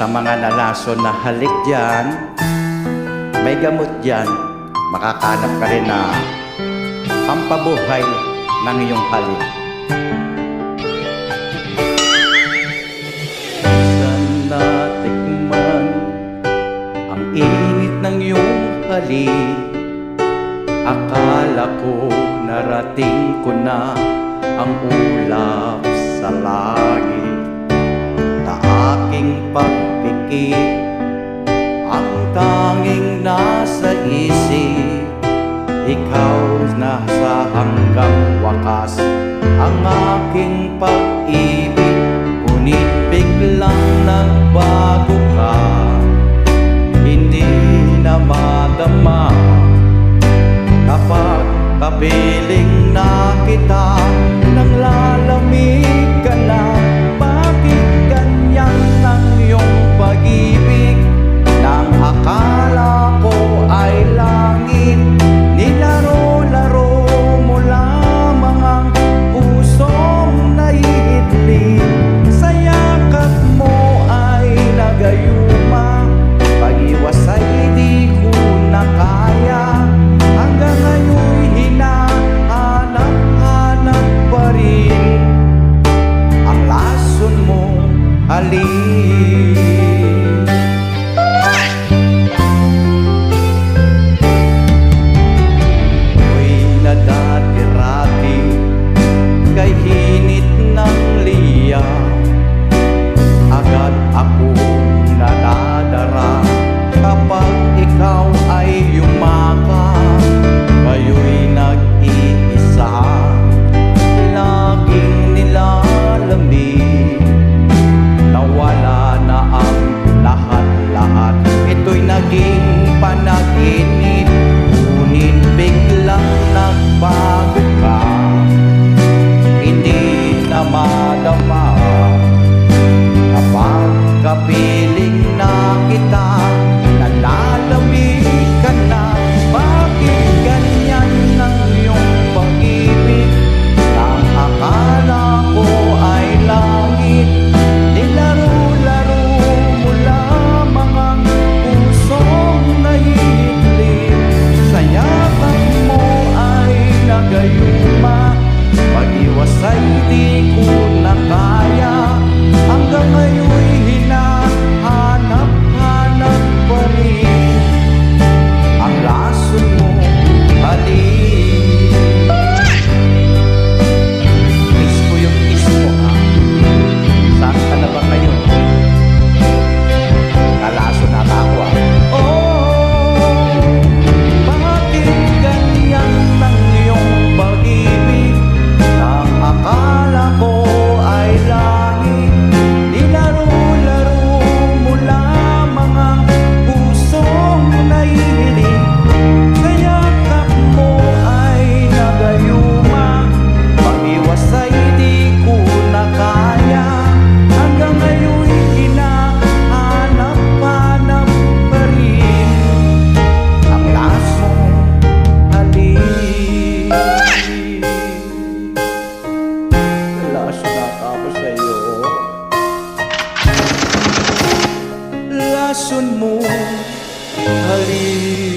Sa mga nalason na halik dyan, may gamot dyan, makakanap ka rin na pampabuhay ng iyong halik. Saan natikman ang init ng iyong halik? Akala ko narating ko na ang ulap sa langit. Na aking pagpikit ang tanging nasa isip, ikaw na sa hanggang wakas ang aking pag-ibig. Ngunit biglang nagbago ka, hindi na madama. Kapag kapiling na kita, nang lalamig ka na. Bakit ganyan ang iyong pag-ibig? Nang akala ko ay langit, nilaro-laro mo lamang ang pusong naiidlip. Sa yakap mo ay nagayuma, pag-iwas ay di ko na kaya. Hanggang ngayon'y hinahanap-hanap pa rin ang lason mong halik. Ako'y nadati-rati kay hinit ng liya, agad akong nadadara kapag ikaw ay yumakap. Kayo'y nag-iisa, laging nilalamig. Nawala na ang lahat-lahat, ito'y naging panaginip. Ngunit biglang nagbago ka, hindi na madama. Kapag kapiling na kita, nalalamig ka na. Bakit ganyan ang iyong pag-ibig? Nang akala ko ay langit, nilaro-laro mo lamang ang pusong naiidlip. Sa yakap mo ay nagayuma, pag-iwas ay di ko na kaya. Hanggang ngayon'y hinahanap-hanap pa rin ang lason mo halik. Kiss ko yung kiss mo, ha? Saan ka na ba ngayon? Nalason na ako, ha? Oh, bakit ganyan ang iyong pag-ibig? Nang akala ko ay langit, nilaro-laro mo lamang ang pusong naihiling. Sa yakap mo ay nagayuma, pag-iwas ay di ko na kaya. Hanggang ngayon'y hinahanap-hanap pa rin ang lasong halik. Lason na ako sa'yo, lason mo halik.